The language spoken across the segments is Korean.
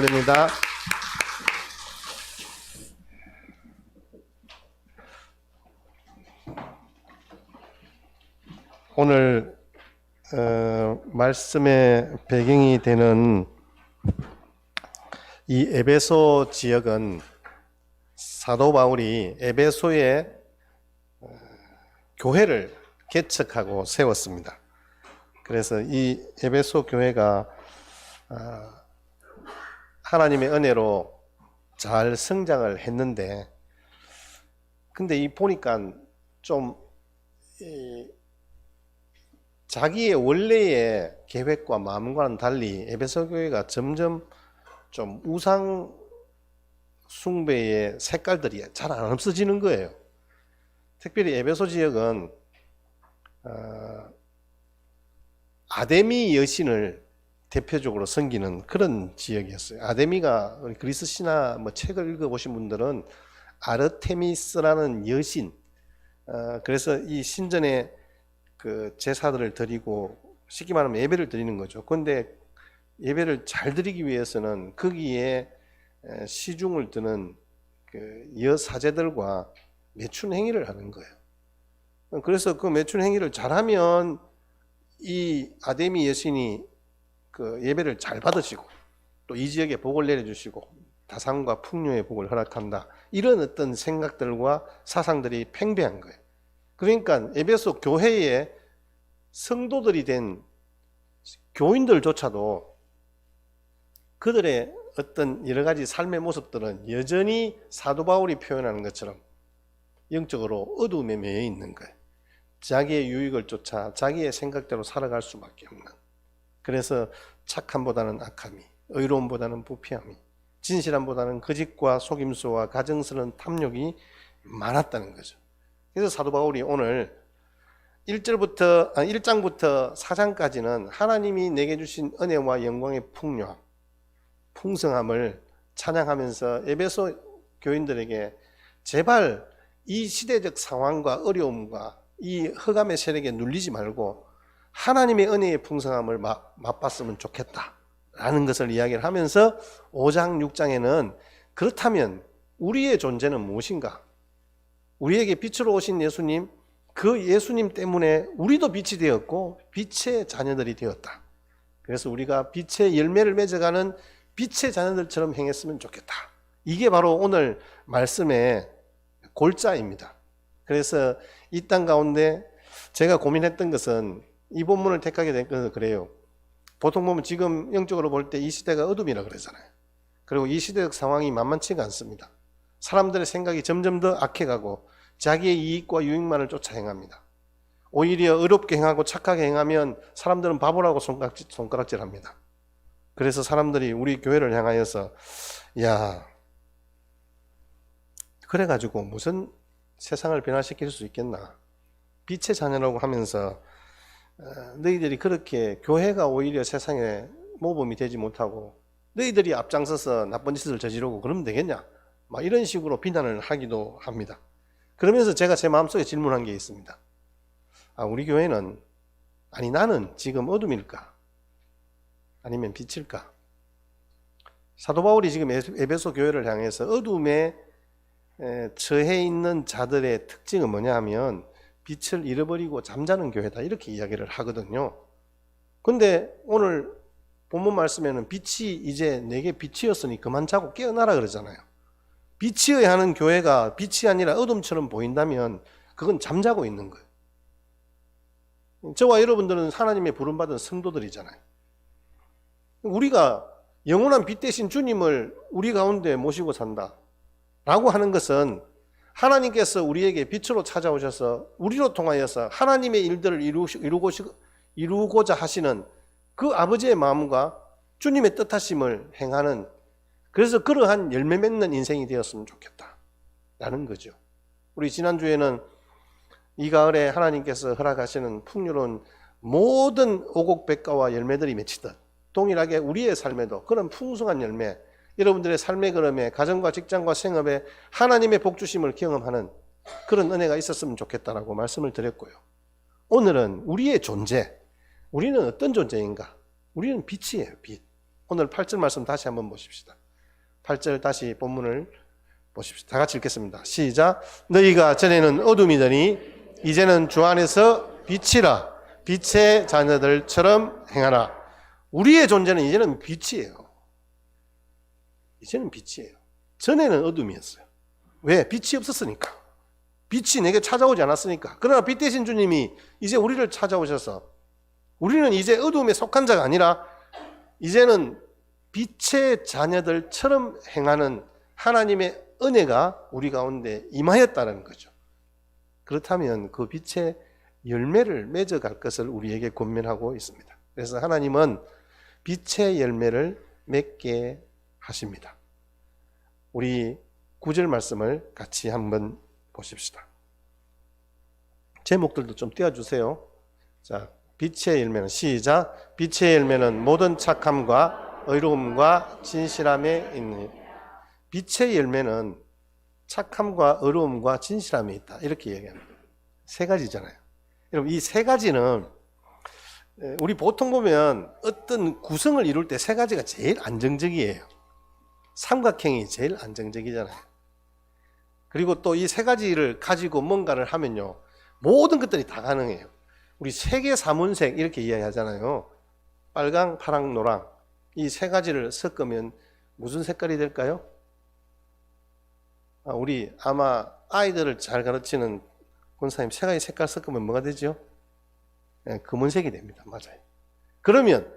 드립니다. 오늘 말씀의 배경이 되는 이 에베소 지역은 사도 바울이 에베소에 교회를 개척하고 세웠습니다. 그래서 이 에베소 교회가 하나님의 은혜로 잘 성장을 했는데, 근데 이 보니까 좀 자기의 원래의 계획과 마음과는 달리 에베소 교회가 점점 좀 우상 숭배의 색깔들이 잘 안 없어지는 거예요. 특별히 에베소 지역은 아데미 여신을 대표적으로 섬기는 그런 지역이었어요. 아데미가 그리스 신화 책을 읽어보신 분들은 아르테미스라는 여신, 그래서 이 신전에 그 제사들을 드리고 쉽게 말하면 예배를 드리는 거죠. 그런데 예배를 잘 드리기 위해서는 거기에 시중을 드는 그 여사제들과 매춘 행위를 하는 거예요. 그래서 그 매춘 행위를 잘하면 이 아데미 여신이 그 예배를 잘 받으시고 또 이 지역에 복을 내려주시고 다산과 풍요의 복을 허락한다, 이런 어떤 생각들과 사상들이 팽배한 거예요. 그러니까 에베소 교회의 성도들이 된 교인들조차도 그들의 어떤 여러 가지 삶의 모습들은 여전히 사도 바울이 표현하는 것처럼 영적으로 어두움에 매여 있는 거예요. 자기의 유익을 쫓아 자기의 생각대로 살아갈 수밖에 없는. 그래서 착함보다는 악함이, 의로움보다는 부패함이, 진실함보다는 거짓과 속임수와 가증스러운 탐욕이 많았다는 거죠. 그래서 사도 바울이 오늘 1장부터 4장까지는 하나님이 내게 주신 은혜와 영광의 풍요함, 풍성함을 찬양하면서 에베소 교인들에게 제발 이 시대적 상황과 어려움과 이 흑암의 세력에 눌리지 말고 하나님의 은혜의 풍성함을 맛봤으면 좋겠다라는 것을 이야기를 하면서 5장, 6장에는 그렇다면 우리의 존재는 무엇인가? 우리에게 빛으로 오신 예수님, 그 예수님 때문에 우리도 빛이 되었고 빛의 자녀들이 되었다. 그래서 우리가 빛의 열매를 맺어가는 빛의 자녀들처럼 행했으면 좋겠다. 이게 바로 오늘 말씀의 골자입니다. 그래서 이 땅 가운데 제가 고민했던 것은, 이 본문을 택하게 된 것은 그래요. 보통 보면 지금 영적으로 볼 때 이 시대가 어둠이라 그러잖아요. 그리고 이 시대적 상황이 만만치가 않습니다. 사람들의 생각이 점점 더 악해가고 자기의 이익과 유익만을 쫓아 행합니다. 오히려 의롭게 행하고 착하게 행하면 사람들은 바보라고 손가락질합니다. 그래서 사람들이 우리 교회를 향하여서 야, 그래가지고 무슨 세상을 변화시킬 수 있겠나, 빛의 자녀라고 하면서 너희들이 그렇게 교회가 오히려 세상에 모범이 되지 못하고 너희들이 앞장서서 나쁜 짓을 저지르고 그러면 되겠냐, 막 이런 식으로 비난을 하기도 합니다. 그러면서 제가 제 마음속에 질문한 게 있습니다. 우리 교회는, 아니 나는 지금 어둠일까? 아니면 빛일까? 사도 바울이 지금 에베소 교회를 향해서 어둠에 처해 있는 자들의 특징은 뭐냐 하면 빛을 잃어버리고 잠자는 교회다, 이렇게 이야기를 하거든요. 근데 오늘 본문 말씀에는 빛이 이제 내게 빛이었으니 그만 자고 깨어나라 그러잖아요. 빛이어야 하는 교회가 빛이 아니라 어둠처럼 보인다면 그건 잠자고 있는 거예요. 저와 여러분들은 하나님의 부름받은 성도들이잖아요. 우리가 영원한 빛 대신 주님을 우리 가운데 모시고 산다 라고 하는 것은 하나님께서 우리에게 빛으로 찾아오셔서 우리로 통하여서 하나님의 일들을 이루고자 하시는 그 아버지의 마음과 주님의 뜻하심을 행하는, 그래서 그러한 열매 맺는 인생이 되었으면 좋겠다 라는 거죠. 우리 지난주에는 이 가을에 하나님께서 허락하시는 풍요로운 모든 오곡백과와 열매들이 맺히듯 동일하게 우리의 삶에도 그런 풍성한 열매, 여러분들의 삶의 걸음에 가정과 직장과 생업에 하나님의 복주심을 경험하는 그런 은혜가 있었으면 좋겠다라고 말씀을 드렸고요. 오늘은 우리의 존재, 우리는 어떤 존재인가? 우리는 빛이에요, 빛. 오늘 8절 말씀 다시 한번 보십시다. 8절 다시 본문을 보십시다. 다 같이 읽겠습니다. 시작. 너희가 전에는 어둠이더니 이제는 주 안에서 빛이라. 빛의 자녀들처럼 행하라. 우리의 존재는 이제는 빛이에요. 이제는 빛이에요. 전에는 어둠이었어요. 왜? 빛이 없었으니까. 빛이 내게 찾아오지 않았으니까. 그러나 빛 대신 주님이 이제 우리를 찾아오셔서 우리는 이제 어둠에 속한 자가 아니라 이제는 빛의 자녀들처럼 행하는 하나님의 은혜가 우리 가운데 임하였다는 거죠. 그렇다면 그 빛의 열매를 맺어갈 것을 우리에게 권면하고 있습니다. 그래서 하나님은 빛의 열매를 맺게 하십니다. 우리 9절 말씀을 같이 한번 보십시다. 제목들도 좀 띄워주세요. 자, 빛의 열매는 시작. 빛의 열매는 모든 착함과 의로움과 진실함에 있는. 빛의 열매는 착함과 의로움과 진실함에 있다. 이렇게 얘기합니다. 세 가지잖아요. 여러분, 이 세 가지는 우리 보통 보면 어떤 구성을 이룰 때 세 가지가 제일 안정적이에요. 삼각형이 제일 안정적이잖아요. 그리고 또 이 세 가지를 가지고 뭔가를 하면요, 모든 것들이 다 가능해요. 우리 세계 사문색 이렇게 이야기하잖아요. 빨강, 파랑, 노랑. 이 세 가지를 섞으면 무슨 색깔이 될까요? 우리 아마 아이들을 잘 가르치는 권사님, 세 가지 색깔 섞으면 뭐가 되죠? 네, 검은색이 됩니다. 맞아요. 그러면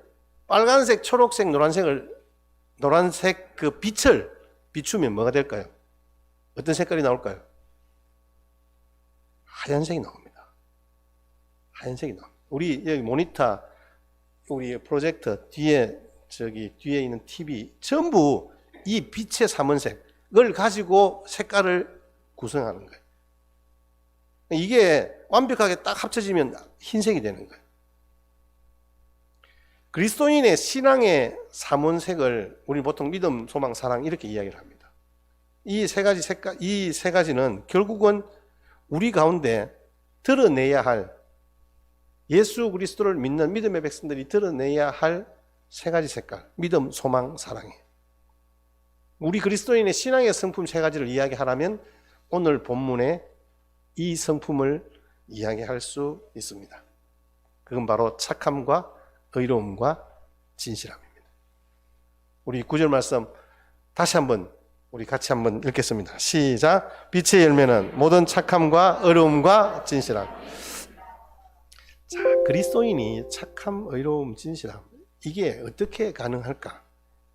빨간색, 초록색, 노란색 그 빛을 비추면 뭐가 될까요? 어떤 색깔이 나올까요? 하얀색이 나옵니다. 하얀색이 나옵니다. 우리 여기 모니터, 우리 프로젝터 뒤에 뒤에 있는 TV 전부 이 빛의 삼원색을 가지고 색깔을 구성하는 거예요. 이게 완벽하게 딱 합쳐지면 흰색이 되는 거예요. 그리스도인의 신앙의 삼원색을 우리 보통 믿음, 소망, 사랑 이렇게 이야기를 합니다. 이 세 가지 색깔, 이 세 가지는 결국은 우리 가운데 드러내야 할, 예수 그리스도를 믿는 믿음의 백성들이 드러내야 할 세 가지 색깔, 믿음, 소망, 사랑이에요. 우리 그리스도인의 신앙의 성품 세 가지를 이야기하라면 오늘 본문에 이 성품을 이야기할 수 있습니다. 그건 바로 착함과 의로움과 진실함입니다. 우리 9절 말씀 다시 한번 우리 같이 한번 읽겠습니다. 시작. 빛의 열매는 모든 착함과 의로움과 진실함. 자, 그리스도인이 착함, 의로움, 진실함, 이게 어떻게 가능할까?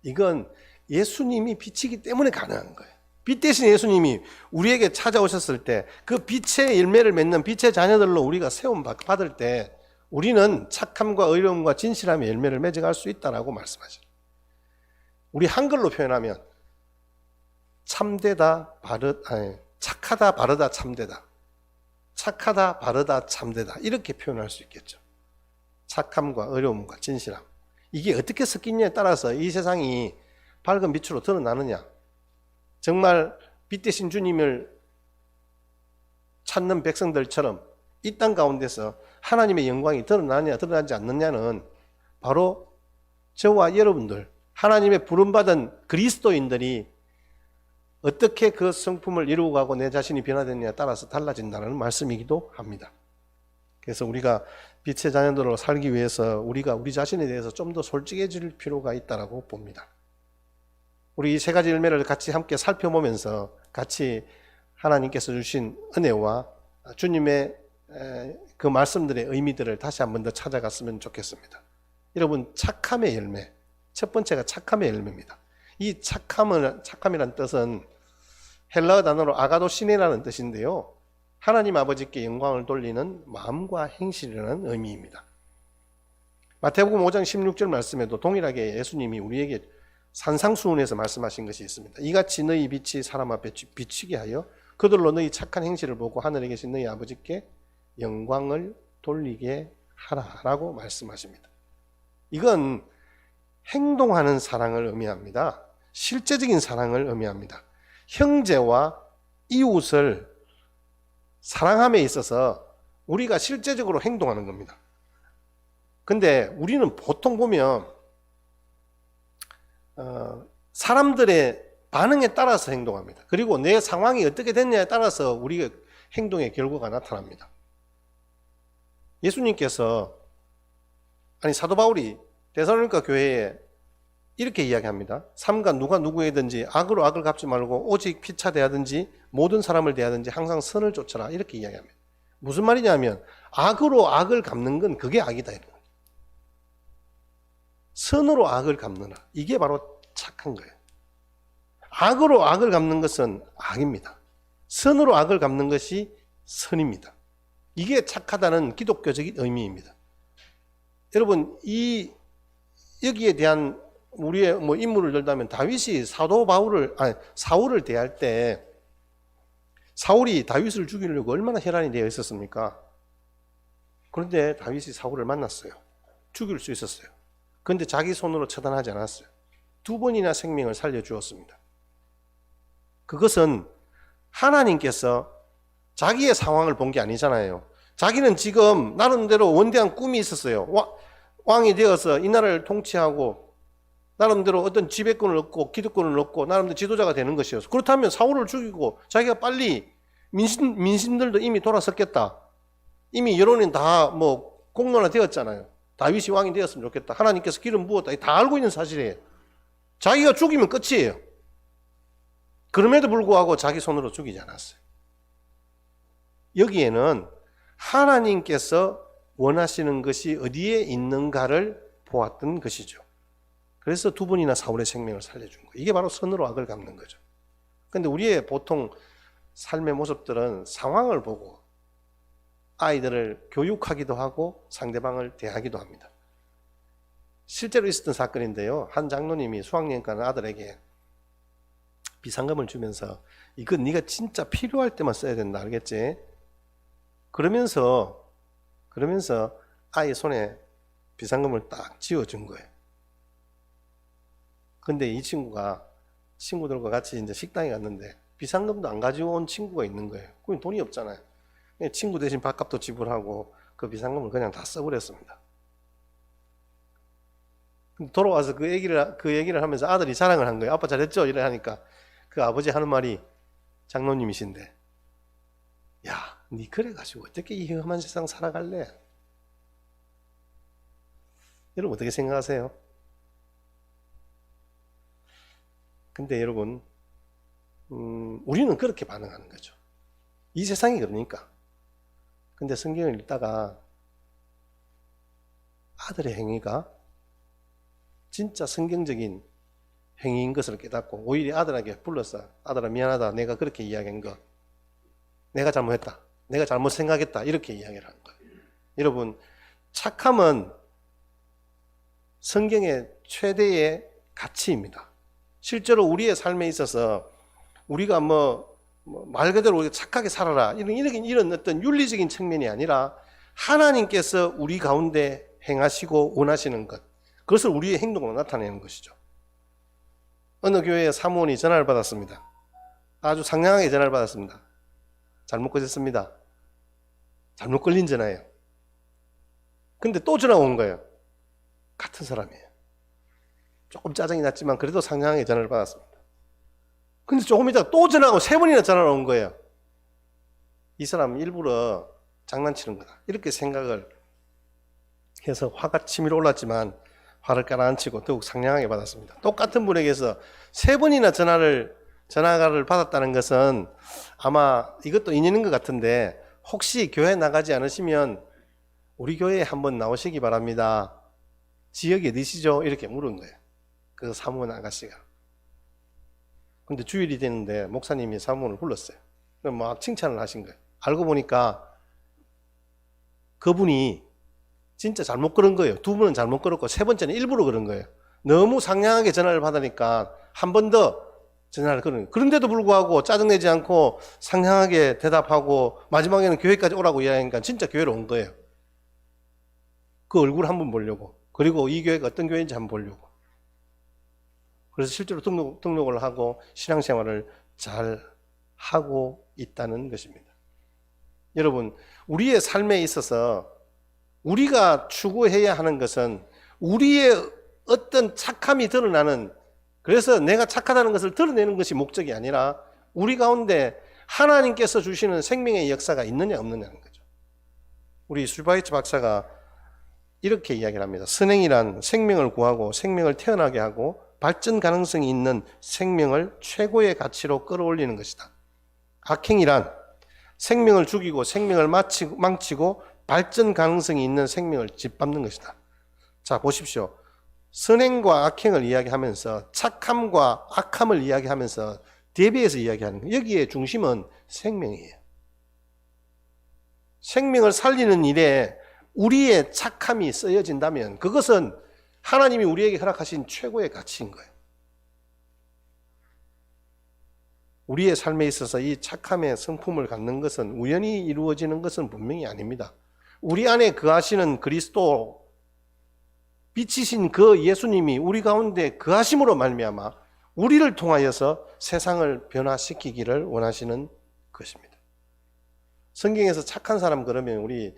이건 예수님이 빛이기 때문에 가능한 거예요. 빛 대신 예수님이 우리에게 찾아오셨을 때 그 빛의 열매를 맺는 빛의 자녀들로 우리가 세움 받을 때 우리는 착함과 의로움과 진실함의 열매를 맺어갈 수 있다라고 말씀하시죠. 우리 한글로 표현하면 참되다, 착하다, 바르다, 참되다. 착하다, 바르다, 참되다. 이렇게 표현할 수 있겠죠. 착함과 의로움과 진실함. 이게 어떻게 섞이냐에 따라서 이 세상이 밝은 빛으로 드러나느냐. 정말 빛 대신 주님을 찾는 백성들처럼 이 땅 가운데서 하나님의 영광이 드러나느냐 드러나지 않느냐는 바로 저와 여러분들, 하나님의 부름받은 그리스도인들이 어떻게 그 성품을 이루고 가고 내 자신이 변화되느냐에 따라서 달라진다는 말씀이기도 합니다. 그래서 우리가 빛의 자녀들로 살기 위해서 우리가 우리 자신에 대해서 좀 더 솔직해질 필요가 있다고 봅니다. 우리 이 세 가지 열매를 같이 함께 살펴보면서 같이 하나님께서 주신 은혜와 주님의 그 말씀들의 의미들을 다시 한 번 더 찾아갔으면 좋겠습니다. 여러분, 착함의 열매, 첫 번째가 착함의 열매입니다. 이 착함이라는 뜻은 헬라어 단어로 아가도시네라는 뜻인데요, 하나님 아버지께 영광을 돌리는 마음과 행실이라는 의미입니다. 마태복음 5장 16절 말씀에도 동일하게 예수님이 우리에게 산상수훈에서 말씀하신 것이 있습니다. 이같이 너희 빛이 사람 앞에 비치게 하여 그들로 너희 착한 행실을 보고 하늘에 계신 너희 아버지께 영광을 돌리게 하라라고 말씀하십니다. 이건 행동하는 사랑을 의미합니다. 실제적인 사랑을 의미합니다. 형제와 이웃을 사랑함에 있어서 우리가 실제적으로 행동하는 겁니다. 근데 우리는 보통 보면 사람들의 반응에 따라서 행동합니다. 그리고 내 상황이 어떻게 됐냐에 따라서 우리의 행동의 결과가 나타납니다. 예수님께서 사도 바울이 데살로니가 교회에 이렇게 이야기합니다. 삼가 누가 누구에든지 악으로 악을 갚지 말고 오직 피차 대하든지 모든 사람을 대하든지 항상 선을 쫓아라, 이렇게 이야기합니다. 무슨 말이냐면 악으로 악을 갚는 건 그게 악이다, 이런 거예요. 선으로 악을 갚느라, 이게 바로 착한 거예요. 악으로 악을 갚는 것은 악입니다. 선으로 악을 갚는 것이 선입니다. 이게 착하다는 기독교적인 의미입니다. 여러분, 여기에 대한 우리의 인물을 들다면 다윗이 사울을 대할 때 사울이 다윗을 죽이려고 얼마나 혈안이 되어 있었습니까? 그런데 다윗이 사울을 만났어요. 죽일 수 있었어요. 그런데 자기 손으로 처단하지 않았어요. 2번이나 생명을 살려주었습니다. 그것은 하나님께서 자기의 상황을 본 게 아니잖아요. 자기는 지금 나름대로 원대한 꿈이 있었어요. 왕이 되어서 이 나라를 통치하고 나름대로 어떤 지배권을 얻고 기득권을 얻고 나름대로 지도자가 되는 것이었어요. 그렇다면 사울을 죽이고 자기가 빨리 민심들도 이미 돌아섰겠다. 이미 여론은 다 공론화되었잖아요. 다윗이 왕이 되었으면 좋겠다. 하나님께서 기름 부었다. 다 알고 있는 사실이에요. 자기가 죽이면 끝이에요. 그럼에도 불구하고 자기 손으로 죽이지 않았어요. 여기에는 하나님께서 원하시는 것이 어디에 있는가를 보았던 것이죠. 그래서 2번이나 사울의 생명을 살려준 거예요. 이게 바로 선으로 악을 갚는 거죠. 그런데 우리의 보통 삶의 모습들은 상황을 보고 아이들을 교육하기도 하고 상대방을 대하기도 합니다. 실제로 있었던 사건인데요. 한 장로님이 수학여행 가는 아들에게 비상금을 주면서 이건 네가 진짜 필요할 때만 써야 된다, 알겠지? 그러면서 아이 손에 비상금을 딱 쥐어준 거예요. 근데 이 친구가 친구들과 같이 이제 식당에 갔는데 비상금도 안 가지고 온 친구가 있는 거예요. 그럼 돈이 없잖아요. 친구 대신 밥값도 지불하고 그 비상금을 그냥 다 써버렸습니다. 돌아와서 그 얘기를 하면서 아들이 자랑을 한 거예요. 아빠 잘했죠? 이래 하니까 그 아버지 하는 말이, 장로님이신데, 야, 니 그래가지고 어떻게 이 험한 세상 살아갈래? 여러분 어떻게 생각하세요? 근데 여러분, 우리는 그렇게 반응하는 거죠. 이 세상이 그러니까. 근데 성경을 읽다가 아들의 행위가 진짜 성경적인 행위인 것을 깨닫고 오히려 아들에게 불러서, 아들아 미안하다, 내가 그렇게 이야기한 거 내가 잘못했다, 내가 잘못 생각했다, 이렇게 이야기를 하는 거예요. 여러분, 착함은 성경의 최대의 가치입니다. 실제로 우리의 삶에 있어서 우리가 말 그대로 착하게 살아라, 이런 어떤 윤리적인 측면이 아니라 하나님께서 우리 가운데 행하시고 원하시는 것, 그것을 우리의 행동으로 나타내는 것이죠. 어느 교회에 사무원이 전화를 받았습니다. 아주 상냥하게 전화를 받았습니다. 잘못 걸렸습니다. 잘못 걸린 전화예요. 근데 또 전화가 온 거예요. 같은 사람이에요. 조금 짜증이 났지만 그래도 상냥하게 전화를 받았습니다. 근데 조금 있다가 또 전화가 3번이나 전화가 온 거예요. 이 사람은 일부러 장난치는 거다, 이렇게 생각을 해서 화가 치밀어 올랐지만 화를 가라앉히고 더욱 상냥하게 받았습니다. 똑같은 분에게서 3번이나 전화를 받았다는 것은 아마 이것도 인연인 것 같은데, 혹시 교회 나가지 않으시면 우리 교회에 한번 나오시기 바랍니다. 지역이 어디시죠? 이렇게 물은 거예요. 그 사무원 아가씨가. 근데 주일이 되는데 목사님이 사무원을 불렀어요. 그럼 막 칭찬을 하신 거예요. 알고 보니까 그분이 진짜 잘못 걸은 거예요. 2번은 잘못 걸었고 3번째는 일부러 그런 거예요. 너무 상냥하게 전화를 받으니까 한 번 더 전화를 걸은 거예요. 그런데도 불구하고 짜증내지 않고 상냥하게 대답하고 마지막에는 교회까지 오라고 이야기하니까 진짜 교회로 온 거예요. 그 얼굴 한번 보려고, 그리고 이 교회가 어떤 교회인지 한번 보려고. 그래서 실제로 등록을 하고 신앙생활을 잘 하고 있다는 것입니다. 여러분, 우리의 삶에 있어서 우리가 추구해야 하는 것은 우리의 어떤 착함이 드러나는 그래서 내가 착하다는 것을 드러내는 것이 목적이 아니라 우리 가운데 하나님께서 주시는 생명의 역사가 있느냐 없느냐는 거죠. 우리 슐바이츠 박사가 이렇게 이야기를 합니다. 선행이란 생명을 구하고 생명을 태어나게 하고 발전 가능성이 있는 생명을 최고의 가치로 끌어올리는 것이다. 악행이란 생명을 죽이고 생명을 망치고 발전 가능성이 있는 생명을 짓밟는 것이다. 자, 보십시오. 선행과 악행을 이야기하면서 착함과 악함을 이야기하면서 대비해서 이야기하는 거예요. 여기에 중심은 생명이에요. 생명을 살리는 일에 우리의 착함이 쓰여진다면 그것은 하나님이 우리에게 허락하신 최고의 가치인 거예요. 우리의 삶에 있어서 이 착함의 성품을 갖는 것은 우연히 이루어지는 것은 분명히 아닙니다. 우리 안에 거하시는 그리스도, 빛이신 그 예수님이 우리 가운데 거하심으로 말미암아 우리를 통하여서 세상을 변화시키기를 원하시는 것입니다. 성경에서 착한 사람 그러면 우리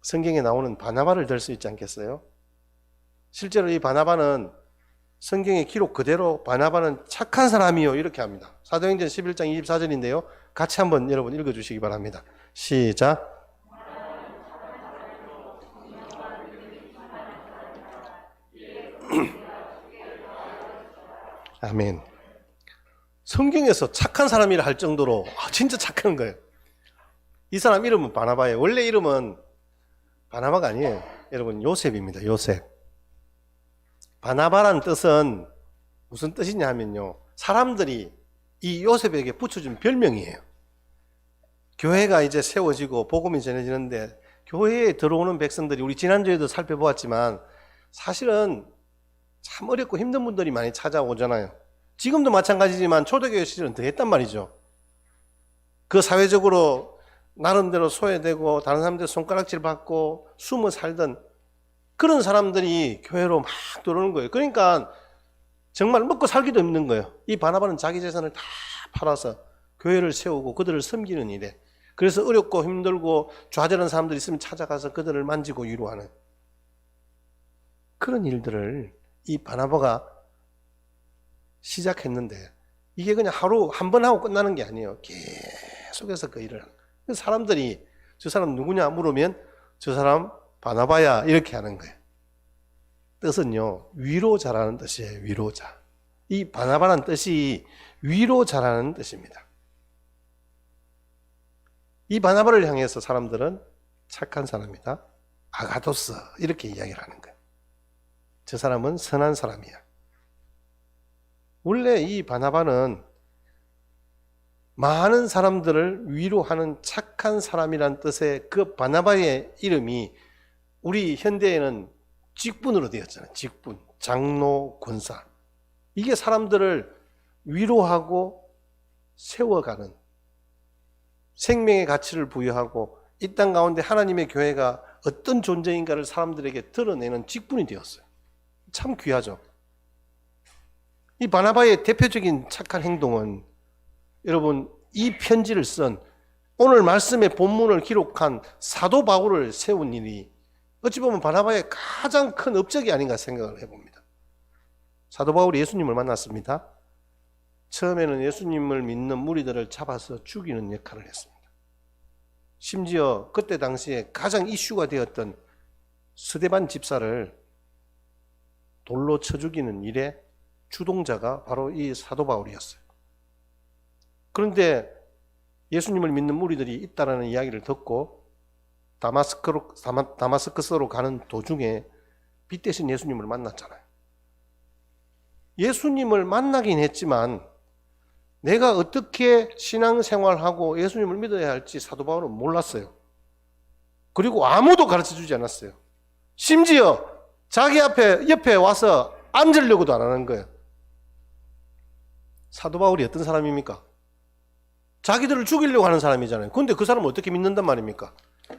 성경에 나오는 바나바를 들 수 있지 않겠어요? 실제로 이 바나바는 성경의 기록 그대로 바나바는 착한 사람이요 이렇게 합니다. 사도행전 11장 24절인데요. 같이 한번 여러분 읽어주시기 바랍니다. 시작. 아멘. 성경에서 착한 사람이라 할 정도로 진짜 착한 거예요. 이 사람 이름은 바나바예요. 원래 이름은 바나바가 아니에요. 여러분 요셉입니다. 요셉. 바나바란 뜻은 무슨 뜻이냐 하면요. 사람들이 이 요셉에게 붙여준 별명이에요. 교회가 이제 세워지고 복음이 전해지는데 교회에 들어오는 백성들이 우리 지난주에도 살펴보았지만 사실은 참 어렵고 힘든 분들이 많이 찾아오잖아요. 지금도 마찬가지지만 초대교회 시절은 더 했단 말이죠. 그 사회적으로 나름대로 소외되고 다른 사람들 손가락질 받고 숨어 살던 그런 사람들이 교회로 막 들어오는 거예요. 그러니까 정말 먹고 살기도 힘든 거예요. 이 바나바는 자기 재산을 다 팔아서 교회를 세우고 그들을 섬기는 일에, 그래서 어렵고 힘들고 좌절한 사람들이 있으면 찾아가서 그들을 만지고 위로하는 그런 일들을 이 바나바가 시작했는데 이게 그냥 하루 한 번 하고 끝나는 게 아니에요. 계속해서 그 일을 하는 거예요. 사람들이 저 사람 누구냐 물으면 저 사람 바나바야 이렇게 하는 거예요. 뜻은요, 위로자라는 뜻이에요. 위로자. 이 바나바라는 뜻이 위로자라는 뜻입니다. 이 바나바를 향해서 사람들은 착한 사람이다, 아가도스 이렇게 이야기를 하는 거예요. 저 사람은 선한 사람이야. 원래 이 바나바는 많은 사람들을 위로하는 착한 사람이란 뜻의 그 바나바의 이름이 우리 현대에는 직분으로 되었잖아요. 직분, 장로, 권사. 이게 사람들을 위로하고 세워가는, 생명의 가치를 부여하고 이 땅 가운데 하나님의 교회가 어떤 존재인가를 사람들에게 드러내는 직분이 되었어요. 참 귀하죠. 이 바나바의 대표적인 착한 행동은 여러분 이 편지를 쓴, 오늘 말씀의 본문을 기록한 사도 바울을 세운 일이 어찌 보면 바나바의 가장 큰 업적이 아닌가 생각을 해봅니다. 사도 바울이 예수님을 만났습니다. 처음에는 예수님을 믿는 무리들을 잡아서 죽이는 역할을 했습니다. 심지어 그때 당시에 가장 이슈가 되었던 스데반 집사를 돌로 쳐 죽이는 일의 주동자가 바로 이 사도 바울이었어요. 그런데 예수님을 믿는 무리들이 있다라는 이야기를 듣고 다마스커스로 가는 도중에 빛 대신 예수님을 만났잖아요. 예수님을 만나긴 했지만 내가 어떻게 신앙생활하고 예수님을 믿어야 할지 사도 바울은 몰랐어요. 그리고 아무도 가르쳐주지 않았어요. 심지어 자기 옆에 와서 앉으려고도 안 하는 거예요. 사도 바울이 어떤 사람입니까? 자기들을 죽이려고 하는 사람이잖아요. 그런데 그 사람을 어떻게 믿는단 말입니까?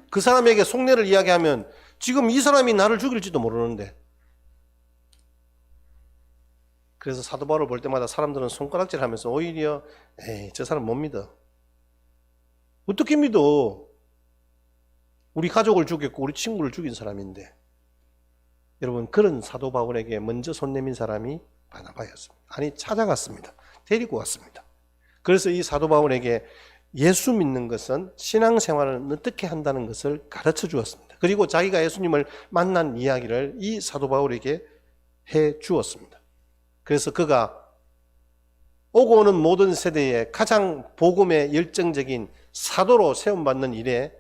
그 사람에게 속내를 이야기하면 지금 이 사람이 나를 죽일지도 모르는데. 그래서 사도 바울을 볼 때마다 사람들은 손가락질하면서 오히려 저 사람 못 믿어. 어떻게 믿어? 우리 가족을 죽였고 우리 친구를 죽인 사람인데. 여러분, 그런 사도 바울에게 먼저 손 내민 사람이 바나바였습니다. 아니, 찾아갔습니다. 데리고 왔습니다. 그래서 이 사도 바울에게 예수 믿는 것은 신앙생활을 어떻게 한다는 것을 가르쳐 주었습니다. 그리고 자기가 예수님을 만난 이야기를 이 사도 바울에게 해 주었습니다. 그래서 그가 오고 오는 모든 세대에 가장 복음에 열정적인 사도로 세움받는 일에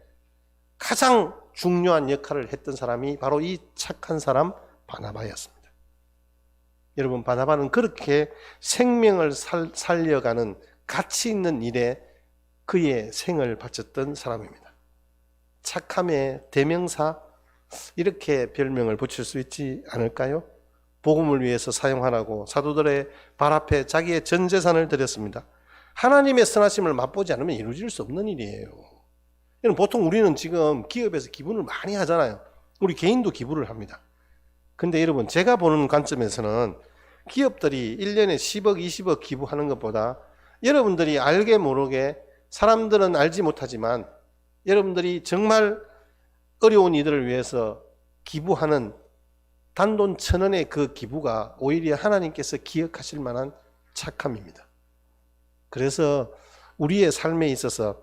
가장 중요한 역할을 했던 사람이 바로 이 착한 사람 바나바였습니다. 여러분, 바나바는 그렇게 생명을 살려가는 가치 있는 일에 그의 생을 바쳤던 사람입니다. 착함의 대명사, 이렇게 별명을 붙일 수 있지 않을까요? 복음을 위해서 사용하라고 사도들의 발 앞에 자기의 전 재산을 드렸습니다. 하나님의 선하심을 맛보지 않으면 이루어질 수 없는 일이에요. 보통 우리는 지금 기업에서 기부를 많이 하잖아요. 우리 개인도 기부를 합니다. 근데 여러분, 제가 보는 관점에서는 기업들이 1년에 10억, 20억 기부하는 것보다 여러분들이 알게 모르게, 사람들은 알지 못하지만 여러분들이 정말 어려운 이들을 위해서 기부하는 단돈 1,000원의 그 기부가 오히려 하나님께서 기억하실 만한 착함입니다. 그래서 우리의 삶에 있어서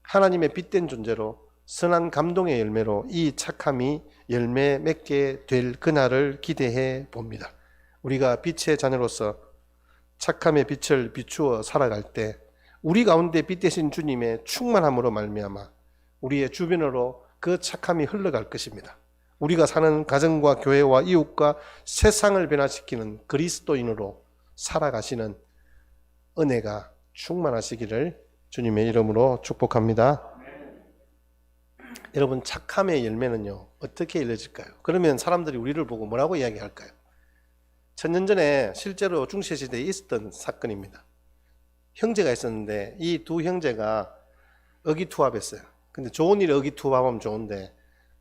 하나님의 빛된 존재로 선한 감동의 열매로 이 착함이 열매 맺게 될 그날을 기대해 봅니다. 우리가 빛의 자녀로서 착함의 빛을 비추어 살아갈 때 우리 가운데 빛 되신 주님의 충만함으로 말미암아 우리의 주변으로 그 착함이 흘러갈 것입니다. 우리가 사는 가정과 교회와 이웃과 세상을 변화시키는 그리스도인으로 살아가시는 은혜가 충만하시기를 주님의 이름으로 축복합니다. 여러분, 착함의 열매는요, 어떻게 일러질까요? 그러면 사람들이 우리를 보고 뭐라고 이야기할까요? 1000년 전에 실제로 중세시대에 있었던 사건입니다. 형제가 있었는데 이 두 형제가 의기투합했어요. 근데 좋은 일에 의기투합하면 좋은데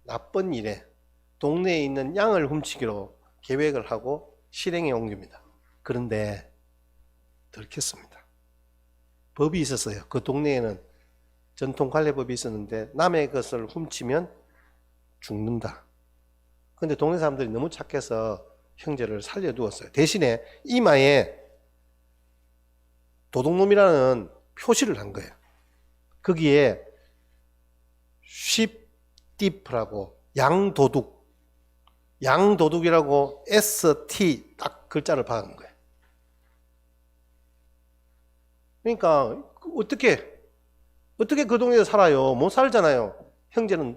나쁜 일에 동네에 있는 양을 훔치기로 계획을 하고 실행에 옮깁니다. 그런데 들켰습니다. 법이 있었어요. 그 동네에는 전통 관례법이 있었는데 남의 것을 훔치면 죽는다. 근데 동네 사람들이 너무 착해서 형제를 살려두었어요. 대신에 이마에 도둑놈이라는 표시를 한 거예요. 거기에 sheep-thief라고 양도둑이라고 ST 딱 글자를 박은 거예요. 그러니까 어떻게 그 동네에서 살아요? 못 살잖아요. 형제는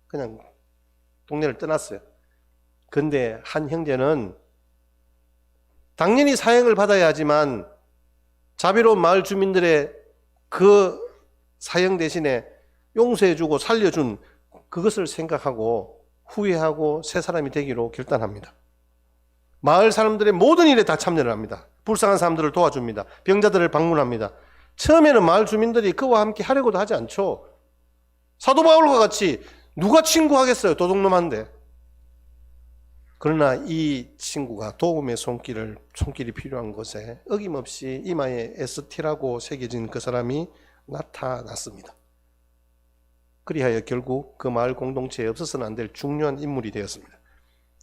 그냥 동네를 떠났어요. 근데 한 형제는 당연히 사형을 받아야 하지만 자비로운 마을 주민들의 그 사형 대신에 용서해주고 살려준 그것을 생각하고 후회하고 새 사람이 되기로 결단합니다. 마을 사람들의 모든 일에 다 참여를 합니다. 불쌍한 사람들을 도와줍니다. 병자들을 방문합니다. 처음에는 마을 주민들이 그와 함께 하려고도 하지 않죠. 사도 바울과 같이 누가 친구하겠어요, 도둑놈한테. 그러나 이 친구가 도움의 손길이 필요한 곳에 어김없이 이마에 ST라고 새겨진 그 사람이 나타났습니다. 그리하여 결국 그 마을 공동체에 없어서는 안 될 중요한 인물이 되었습니다.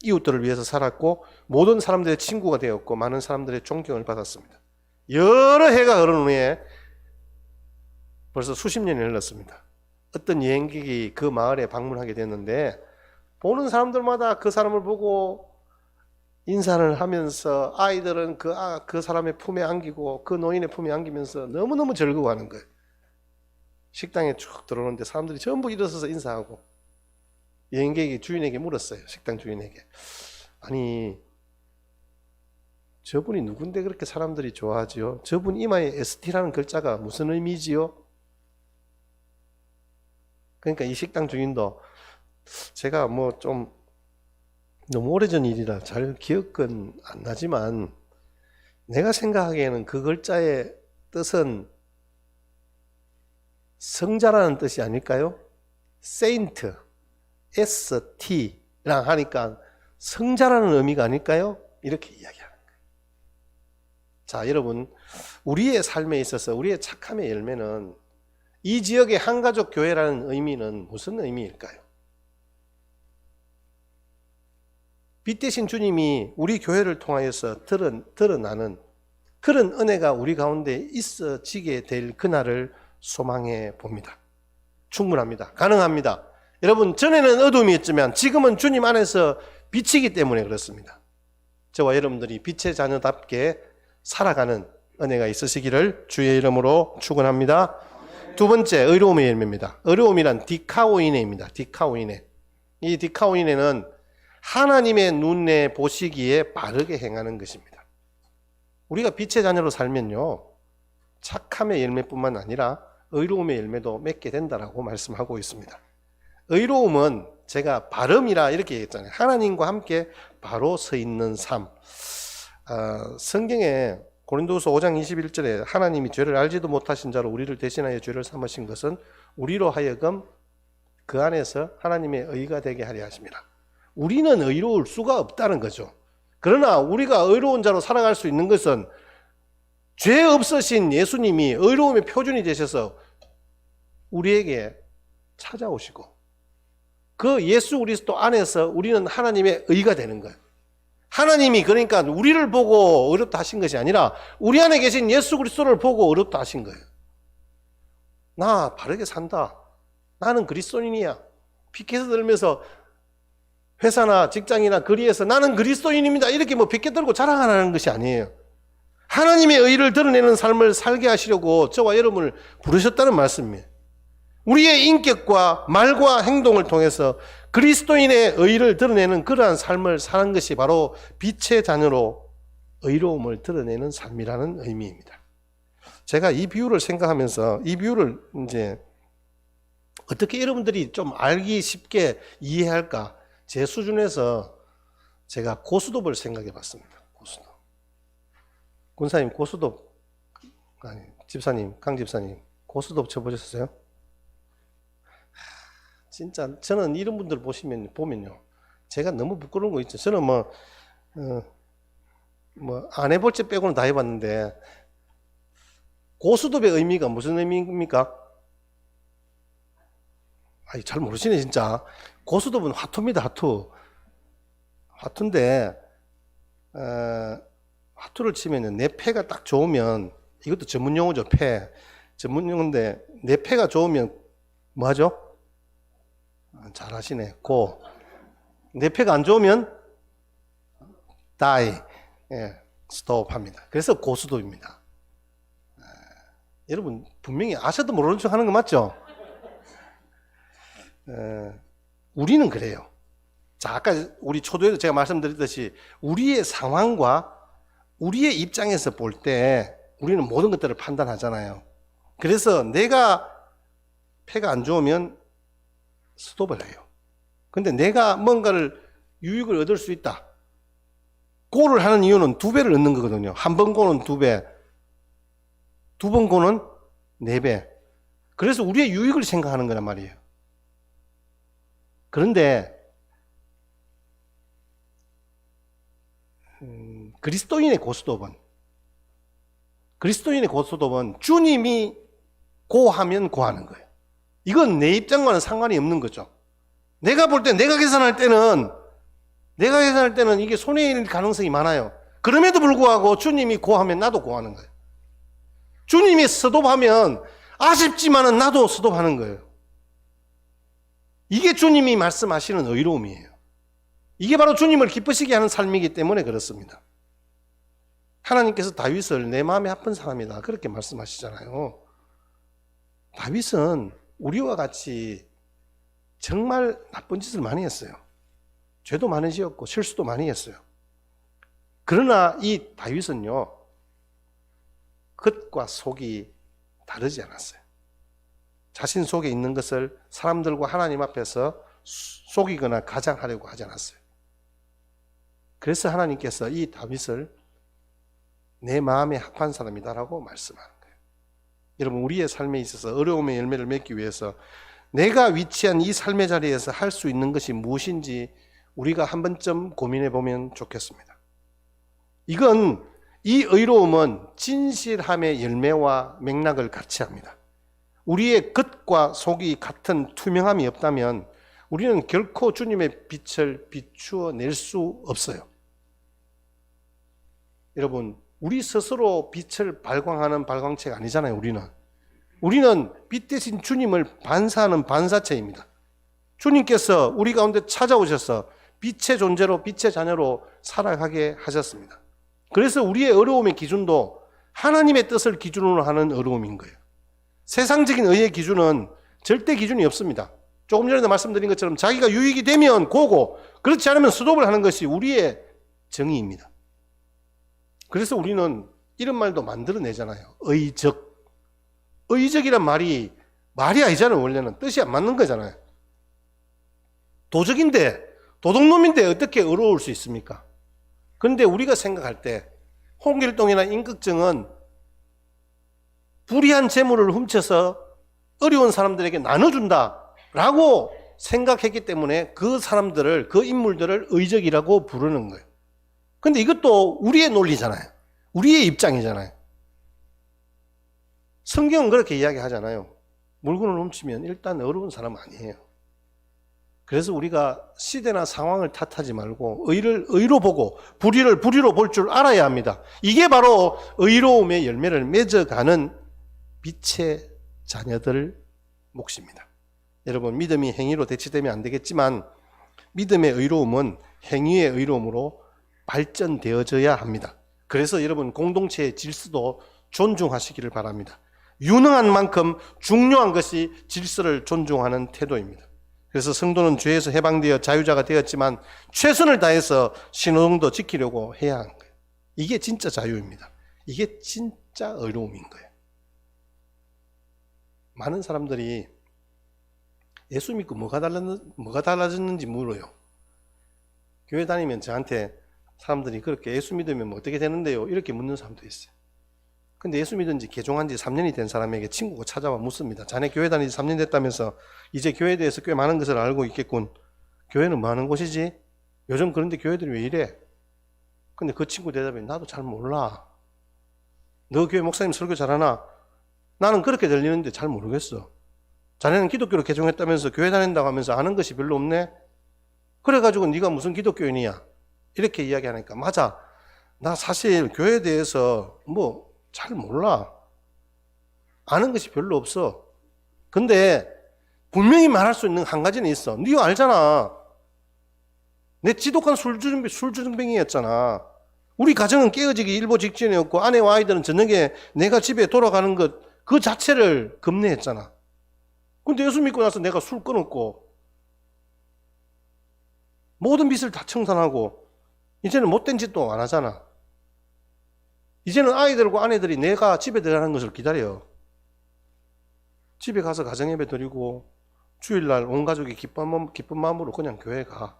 이웃들을 위해서 살았고 모든 사람들의 친구가 되었고 많은 사람들의 존경을 받았습니다. 여러 해가 흐른 후에 벌써 수십 년이 흘렀습니다. 어떤 여행객이 그 마을에 방문하게 됐는데 보는 사람들마다 그 사람을 보고 인사를 하면서 아이들은 그 사람의 품에 안기고 그 노인의 품에 안기면서 너무너무 즐거워하는 거예요. 식당에 쭉 들어오는데 사람들이 전부 일어서서 인사하고 여행객이 주인에게 물었어요. 식당 주인에게. 아니, 저분이 누군데 그렇게 사람들이 좋아하지요? 저분 이마에 ST라는 글자가 무슨 의미지요? 그러니까 이 식당 주인도 제가 뭐 좀 너무 오래전 일이라 잘 기억은 안 나지만 내가 생각하기에는 그 글자의 뜻은 성자라는 뜻이 아닐까요? 세인트, ST랑 하니까 성자라는 의미가 아닐까요? 이렇게 이야기하는 거예요. 자, 여러분, 우리의 삶에 있어서 우리의 착함의 열매는 이 지역의 한가족 교회라는 의미는 무슨 의미일까요? 빛 대신 주님이 우리 교회를 통하여서 드러나는 그런 은혜가 우리 가운데 있어지게 될 그날을 소망해 봅니다. 충분합니다. 가능합니다. 여러분, 전에는 어둠이었지만 지금은 주님 안에서 빛이기 때문에 그렇습니다. 저와 여러분들이 빛의 자녀답게 살아가는 은혜가 있으시기를 주의 이름으로 축원합니다. 두 번째, 의로움의 열매입니다. 의로움이란 디카오이네입니다. 디카오이네. 이 디카오이네는 하나님의 눈에 보시기에 바르게 행하는 것입니다. 우리가 빛의 자녀로 살면요, 착함의 열매뿐만 아니라 의로움의 열매도 맺게 된다라고 말씀하고 있습니다. 의로움은 제가 바름이라 이렇게 얘기했잖아요. 하나님과 함께 바로 서 있는 삶. 성경에 고린도후서 5장 21절에 하나님이 죄를 알지도 못하신 자로 우리를 대신하여 죄를 삼으신 것은 우리로 하여금 그 안에서 하나님의 의가 되게 하려 하십니다. 우리는 의로울 수가 없다는 거죠. 그러나 우리가 의로운 자로 살아갈 수 있는 것은 죄 없으신 예수님이 의로움의 표준이 되셔서 우리에게 찾아오시고 그 예수 그리스도 안에서 우리는 하나님의 의가 되는 거예요. 하나님이 그러니까 우리를 보고 의롭다 하신 것이 아니라 우리 안에 계신 예수 그리스도를 보고 의롭다 하신 거예요. 나 바르게 산다. 나는 그리스도인이야. 피켓을 들면서 회사나 직장이나 거리에서 나는 그리스도인입니다. 이렇게 뭐 피켓 들고 자랑하는 것이 아니에요. 하나님의 의를 드러내는 삶을 살게 하시려고 저와 여러분을 부르셨다는 말씀이에요. 우리의 인격과 말과 행동을 통해서 그리스도인의 의를 드러내는 그러한 삶을 사는 것이 바로 빛의 자녀로 의로움을 드러내는 삶이라는 의미입니다. 제가 이 비유를 생각하면서 이 비유를 이제 어떻게 여러분들이 좀 알기 쉽게 이해할까? 제 수준에서 제가 고스톱을 생각해 봤습니다. 고스톱. 군사님 고스톱, 아니, 집사님, 강 집사님, 고스톱 쳐보셨어요? 진짜 저는 이런 분들 보면요, 제가 너무 부끄러운 거 있죠. 저는 안 해볼 지 빼고는 다 해봤는데 고스톱의 의미가 무슨 의미입니까? 아니, 잘 모르시네 진짜. 고스톱은 화투입니다. 화투인데 화투를 치면 내 패가 딱 좋으면, 이것도 전문 용어죠. 패 전문 용어인데 내 패가 좋으면 뭐 하죠? 잘 하시네. 내 패가 안 좋으면 die, stop 합니다. 그래서 고스톱입니다. 여러분 분명히 아셔도 모르는 척 하는 거 맞죠? 우리는 그래요. 자, 아까 우리 초도에도 제가 말씀드렸듯이 우리의 상황과 우리의 입장에서 볼 때 우리는 모든 것들을 판단하잖아요. 그래서 내가 패가 안 좋으면 스톱을 해요. 근데 내가 뭔가를 유익을 얻을 수 있다. 골을 하는 이유는 2배를 얻는 거거든요. 한 번 골은 2배, 2번 골은 4배. 그래서 우리의 유익을 생각하는 거란 말이에요. 그런데 그리스도인의 고스톱은 주님이 고하면 고하는 거예요. 이건 내 입장과는 상관이 없는 거죠. 내가 볼 때, 내가 계산할 때는 이게 손해일 가능성이 많아요. 그럼에도 불구하고 주님이 고하면 나도 고하는 거예요. 주님이 스톱하면 아쉽지만은 나도 스톱하는 거예요. 이게 주님이 말씀하시는 의로움이에요. 이게 바로 주님을 기쁘시게 하는 삶이기 때문에 그렇습니다. 하나님께서 다윗을 내 마음에 아픈 사람이다, 그렇게 말씀하시잖아요. 다윗은 우리와 같이 정말 나쁜 짓을 많이 했어요. 죄도 많이 지었고 실수도 많이 했어요. 그러나 이 다윗은요, 겉과 속이 다르지 않았어요. 자신 속에 있는 것을 사람들과 하나님 앞에서 속이거나 가장하려고 하지 않았어요. 그래서 하나님께서 이 다윗을 내 마음에 합한 사람이다라고 말씀하는 거예요. 여러분, 우리의 삶에 있어서 어려움의 열매를 맺기 위해서 내가 위치한 이 삶의 자리에서 할 수 있는 것이 무엇인지 우리가 한 번쯤 고민해 보면 좋겠습니다. 이 의로움은 진실함의 열매와 맥락을 같이 합니다. 우리의 겉과 속이 같은 투명함이 없다면 우리는 결코 주님의 빛을 비추어 낼 수 없어요. 여러분, 우리 스스로 빛을 발광하는 발광체가 아니잖아요. 우리는 빛 대신 주님을 반사하는 반사체입니다. 주님께서 우리 가운데 찾아오셔서 빛의 존재로, 빛의 자녀로 살아가게 하셨습니다. 그래서 우리의 어려움의 기준도 하나님의 뜻을 기준으로 하는 어려움인 거예요. 세상적인 의의 기준은 절대 기준이 없습니다. 조금 전에도 말씀드린 것처럼 자기가 유익이 되면 고고, 그렇지 않으면 스톱을 하는 것이 우리의 정의입니다. 그래서 우리는 이런 말도 만들어내잖아요. 의적. 의적이란 말이 아니잖아요. 원래는 뜻이 안 맞는 거잖아요. 도적놈인데 어떻게 의로울 수 있습니까? 그런데 우리가 생각할 때 홍길동이나 임꺽정은 불의한 재물을 훔쳐서 어려운 사람들에게 나눠준다라고 생각했기 때문에 그 사람들을, 그 인물들을 의적이라고 부르는 거예요. 근데 이것도 우리의 논리잖아요. 우리의 입장이잖아요. 성경은 그렇게 이야기하잖아요. 물건을 훔치면 일단 어려운 사람 아니에요. 그래서 우리가 시대나 상황을 탓하지 말고 의를 의로 보고 불의를 불의로 볼 줄 알아야 합니다. 이게 바로 의로움의 열매를 맺어가는 빛의 자녀들 몫입니다. 여러분, 믿음이 행위로 대치되면 안 되겠지만 믿음의 의로움은 행위의 의로움으로 발전되어져야 합니다. 그래서 여러분, 공동체의 질서도 존중하시기를 바랍니다. 유능한 만큼 중요한 것이 질서를 존중하는 태도입니다. 그래서 성도는 죄에서 해방되어 자유자가 되었지만 최선을 다해서 신호등도 지키려고 해야 하는 거예요. 이게 진짜 자유입니다. 이게 진짜 의로움인 거예요. 많은 사람들이 예수 믿고 뭐가 달라졌는지 물어요. 교회 다니면 저한테 사람들이 그렇게 예수 믿으면 뭐 어떻게 되는데요? 이렇게 묻는 사람도 있어요. 근데 예수 믿은 지 개종한 지 3년이 된 사람에게 친구가 찾아와 묻습니다. 자네 교회 다닌 지 3년 됐다면서 이제 교회에 대해서 꽤 많은 것을 알고 있겠군. 교회는 뭐 하는 곳이지? 요즘 그런데 교회들이 왜 이래? 근데 그 친구 대답이 나도 잘 몰라. 너 교회 목사님 설교 잘하나? 나는 그렇게 들리는데 잘 모르겠어. 자네는 기독교로 개종했다면서 교회 다닌다고 하면서 아는 것이 별로 없네? 그래가지고 네가 무슨 기독교인이야? 이렇게 이야기하니까 맞아. 나 사실 교회에 대해서 뭐 잘 몰라. 아는 것이 별로 없어. 근데 분명히 말할 수 있는 한 가지는 있어. 네가 알잖아. 내 지독한 술주정뱅이였잖아. 우리 가정은 깨어지기 일보 직전이었고 아내와 아이들은 저녁에 내가 집에 돌아가는 것 그 자체를 금내했잖아. 근데 예수 믿고 나서 내가 술 끊었고 모든 빚을 다 청산하고 이제는 못된 짓도 안 하잖아. 이제는 아이들과 아내들이 내가 집에 들어가는 것을 기다려. 집에 가서 가정예배 드리고 주일날 온 가족이 기쁜 마음으로 그냥 교회 가.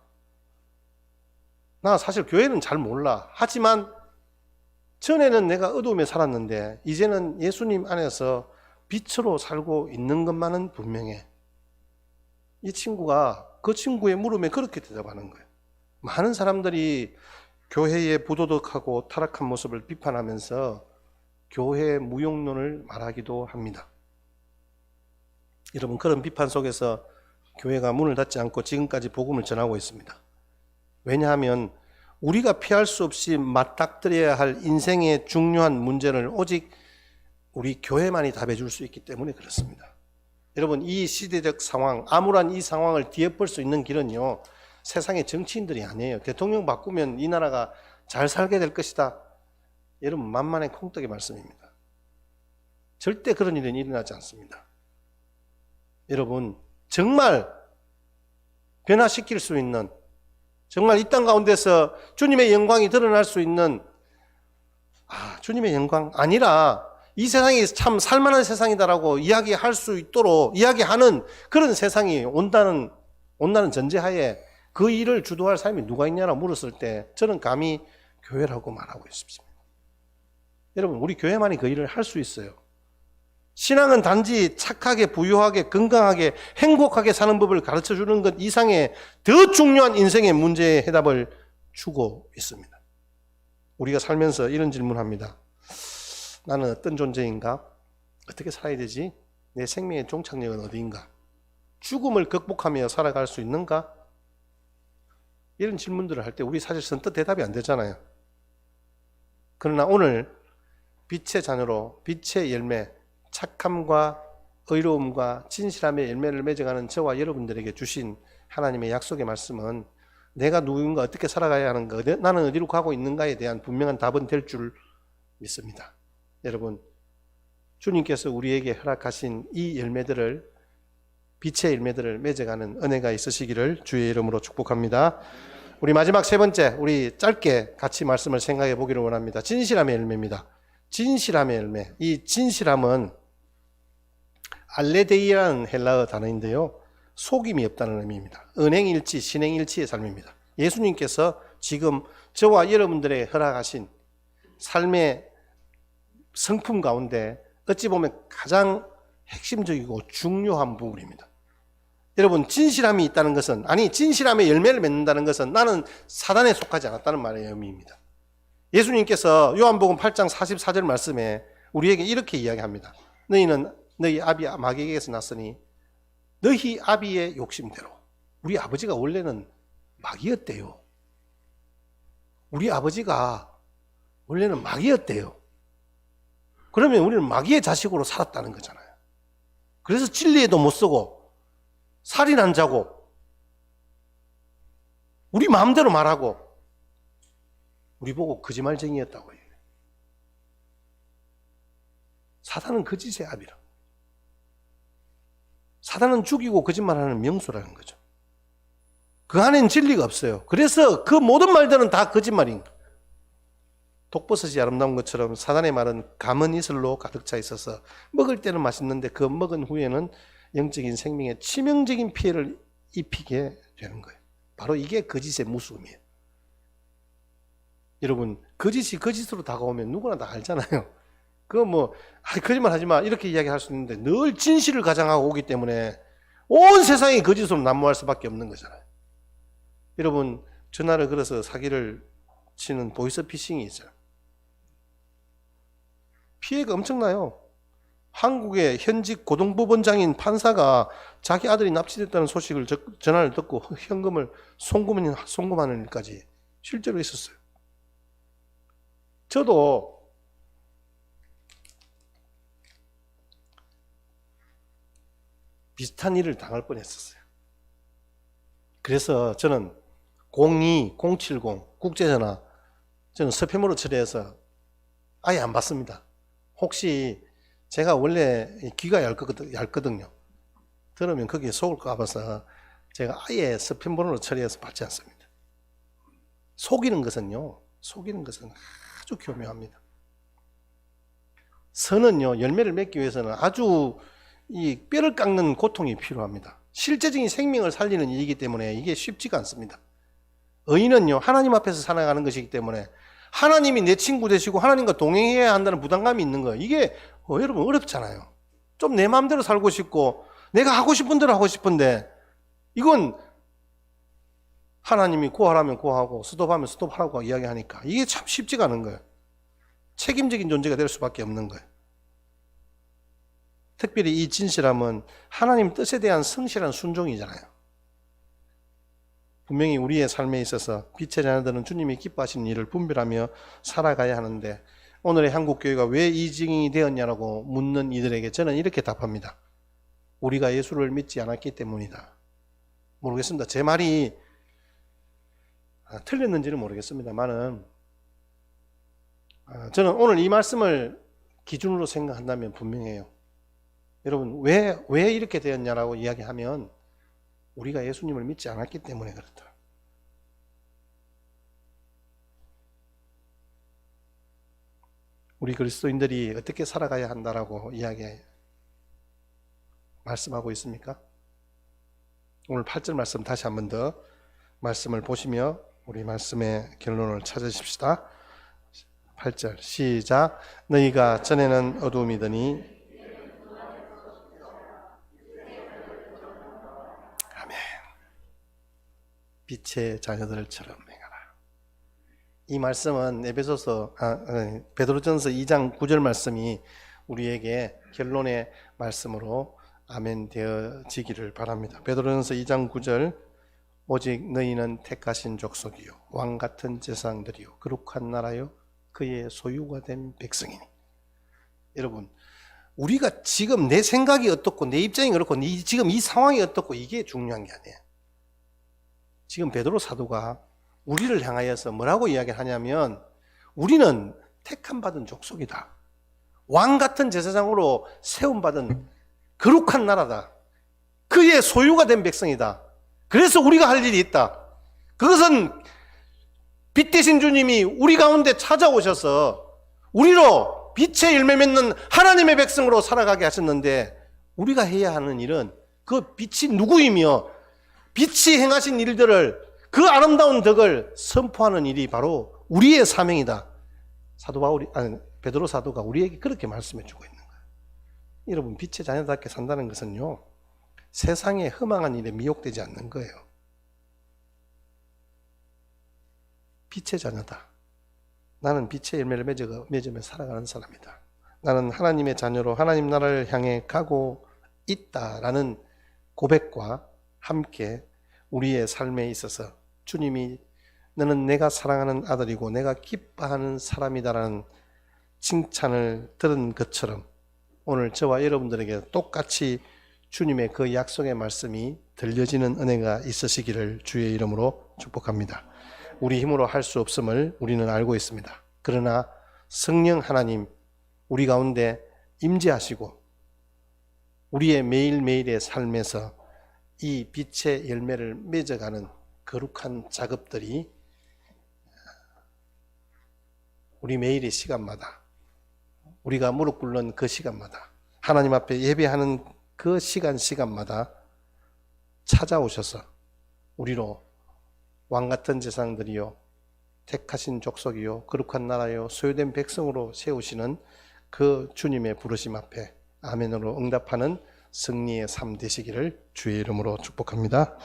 나 사실 교회는 잘 몰라. 하지만 전에는 내가 어두움에 살았는데 이제는 예수님 안에서 빛으로 살고 있는 것만은 분명해. 이 친구가 그 친구의 물음에 그렇게 대답하는 거예요. 많은 사람들이 교회의 부도덕하고 타락한 모습을 비판하면서 교회의 무용론을 말하기도 합니다. 여러분, 그런 비판 속에서 교회가 문을 닫지 않고 지금까지 복음을 전하고 있습니다. 왜냐하면 우리가 피할 수 없이 맞닥뜨려야 할 인생의 중요한 문제를 오직 우리 교회만이 답해 줄 수 있기 때문에 그렇습니다. 여러분, 이 시대적 상황, 암울한 이 상황을 뒤엎을 수 있는 길은요, 세상의 정치인들이 아니에요. 대통령 바꾸면 이 나라가 잘 살게 될 것이다. 여러분, 만만의 콩떡의 말씀입니다. 절대 그런 일은 일어나지 않습니다. 여러분, 정말 변화시킬 수 있는, 정말 이 땅 가운데서 주님의 영광이 드러날 수 있는, 주님의 영광 아니라 이 세상이 참 살만한 세상이다라고 이야기할 수 있도록 이야기하는 그런 세상이 온다는 전제하에 그 일을 주도할 사람이 누가 있냐라고 물었을 때 저는 감히 교회라고 말하고 싶습니다. 여러분, 우리 교회만이 그 일을 할 수 있어요. 신앙은 단지 착하게, 부유하게, 건강하게, 행복하게 사는 법을 가르쳐주는 것 이상의 더 중요한 인생의 문제에 해답을 주고 있습니다. 우리가 살면서 이런 질문합니다. 나는 어떤 존재인가? 어떻게 살아야 되지? 내 생명의 종착역은 어디인가? 죽음을 극복하며 살아갈 수 있는가? 이런 질문들을 할 때 우리 사실 선뜻 대답이 안 되잖아요. 그러나 오늘 빛의 자녀로 빛의 열매, 착함과 의로움과 진실함의 열매를 맺어가는 저와 여러분들에게 주신 하나님의 약속의 말씀은 내가 누군가 어떻게 살아가야 하는가, 나는 어디로 가고 있는가에 대한 분명한 답은 될 줄 믿습니다. 여러분, 주님께서 우리에게 허락하신 이 열매들을, 빛의 열매들을 맺어가는 은혜가 있으시기를 주의 이름으로 축복합니다. 우리 마지막 세 번째, 우리 짧게 같이 말씀을 생각해 보기를 원합니다. 진실함의 열매입니다. 진실함의 열매. 이 진실함은 알레데이라는 헬라어 단어인데요, 속임이 없다는 의미입니다. 은행일치, 신행일치의 삶입니다. 예수님께서 지금 저와 여러분들의 허락하신 삶의 성품 가운데 어찌 보면 가장 핵심적이고 중요한 부분입니다. 여러분, 진실함이 있다는 것은, 아니 진실함의 열매를 맺는다는 것은 나는 사단에 속하지 않았다는 말의 의미입니다. 예수님께서 요한복음 8장 44절 말씀에 우리에게 이렇게 이야기합니다. 너희는 너희 아비 마귀에게서 났으니 너희 아비의 욕심대로. 우리 아버지가 원래는 마귀였대요. 우리 아버지가 원래는 마귀였대요. 그러면 우리는 마귀의 자식으로 살았다는 거잖아요. 그래서 진리에도 못 서고 살인 안 자고 우리 마음대로 말하고 우리 보고 거짓말쟁이였다고 해요. 사단은 거짓의 아비라. 사단은 죽이고 거짓말하는 명수라는 거죠. 그 안에는 진리가 없어요. 그래서 그 모든 말들은 다 거짓말인 거예요. 독버섯이 아름다운 것처럼 사단의 말은 감은 이슬로 가득 차 있어서 먹을 때는 맛있는데 그 먹은 후에는 영적인 생명에 치명적인 피해를 입히게 되는 거예요. 바로 이게 거짓의 무수음이에요. 여러분, 거짓이 거짓으로 다가오면 누구나 다 알잖아요. 그거 뭐 거짓말 하지 마 이렇게 이야기할 수 있는데 늘 진실을 가장하고 오기 때문에 온 세상이 거짓으로 난무할 수밖에 없는 거잖아요. 여러분, 전화를 걸어서 사기를 치는 보이스피싱이 있어요. 피해가 엄청나요. 한국의 현직 고등법원장인 판사가 자기 아들이 납치됐다는 소식을 전화를 듣고 현금을 송금하는 일까지 실제로 있었어요. 저도 비슷한 일을 당할 뻔했었어요. 그래서 저는 02, 070 국제전화 저는 스팸으로 처리해서 아예 안 받습니다. 혹시 제가 원래 귀가 얇거든요. 들으면 거기에 속을까 봐서 제가 아예 스팸 번호로 처리해서 받지 않습니다. 속이는 것은 아주 교묘합니다. 선은요, 열매를 맺기 위해서는 아주 이 뼈를 깎는 고통이 필요합니다. 실제적인 생명을 살리는 일이기 때문에 이게 쉽지가 않습니다. 의인은요, 하나님 앞에서 살아가는 것이기 때문에 하나님이 내 친구 되시고 하나님과 동행해야 한다는 부담감이 있는 거예요. 이게 여러분 어렵잖아요. 좀 내 마음대로 살고 싶고 내가 하고 싶은 대로 하고 싶은데 이건 하나님이 구하라면 구하고 스톱하면 스톱하라고 이야기하니까 이게 참 쉽지가 않은 거예요. 책임적인 존재가 될 수밖에 없는 거예요. 특별히 이 진실함은 하나님 뜻에 대한 성실한 순종이잖아요. 분명히 우리의 삶에 있어서 빛의 자녀들은 주님이 기뻐하시는 일을 분별하며 살아가야 하는데 오늘의 한국교회가 왜 이 증인이 되었냐라고 묻는 이들에게 저는 이렇게 답합니다. 우리가 예수를 믿지 않았기 때문이다. 모르겠습니다. 제 말이 틀렸는지는 모르겠습니다만은 저는 오늘 이 말씀을 기준으로 생각한다면 분명해요. 여러분, 왜 이렇게 되었냐라고 이야기하면 우리가 예수님을 믿지 않았기 때문에 그렇다. 우리 그리스도인들이 어떻게 살아가야 한다라고 말씀하고 있습니까? 오늘 8절 말씀 다시 한 번 더 말씀을 보시며 우리 말씀의 결론을 찾으십시다. 8절 시작. 너희가 전에는 어두움이더니 아멘. 빛의 자녀들처럼 행하라. 이 말씀은 베드로전서 2장 9절 말씀이 우리에게 결론의 말씀으로 아멘 되어지기를 바랍니다. 베드로전서 2장 9절 오직 너희는 택하신 족속이요 왕같은 제사장들이요 거룩한 나라요 그의 소유가 된 백성이니. 여러분, 우리가 지금 내 생각이 어떻고 내 입장이 그렇고 지금 이 상황이 어떻고 이게 중요한 게 아니에요. 지금 베드로 사도가 우리를 향하여서 뭐라고 이야기를 하냐면 우리는 택함받은 족속이다. 왕같은 제사장으로 세움받은 거룩한 나라다. 그의 소유가 된 백성이다. 그래서 우리가 할 일이 있다. 그것은 빛 대신 주님이 우리 가운데 찾아오셔서 우리로 빛의 열매 맺는 하나님의 백성으로 살아가게 하셨는데 우리가 해야 하는 일은 그 빛이 누구이며 빛이 행하신 일들을 그 아름다운 덕을 선포하는 일이 바로 우리의 사명이다. 베드로 사도가 우리에게 그렇게 말씀해 주고 있는 거예요. 여러분, 빛의 자녀답게 산다는 것은요, 세상에 허망한 일에 미혹되지 않는 거예요. 빛의 자녀다. 나는 빛의 열매를 맺으며 살아가는 사람이다. 나는 하나님의 자녀로 하나님 나라를 향해 가고 있다라는 고백과 함께 우리의 삶에 있어서 주님이 너는 내가 사랑하는 아들이고 내가 기뻐하는 사람이다라는 칭찬을 들은 것처럼 오늘 저와 여러분들에게 똑같이 주님의 그 약속의 말씀이 들려지는 은혜가 있으시기를 주의 이름으로 축복합니다. 우리 힘으로 할 수 없음을 우리는 알고 있습니다. 그러나 성령 하나님 우리 가운데 임재하시고 우리의 매일매일의 삶에서 이 빛의 열매를 맺어가는 거룩한 작업들이 우리 매일의 시간마다 우리가 무릎 꿇는 그 시간마다 하나님 앞에 예배하는 그 시간마다 찾아오셔서 우리로 왕같은 제사장들이요 택하신 족속이요 거룩한 나라요 소유된 백성으로 세우시는 그 주님의 부르심 앞에 아멘으로 응답하는 승리의 삶 되시기를 주의 이름으로 축복합니다.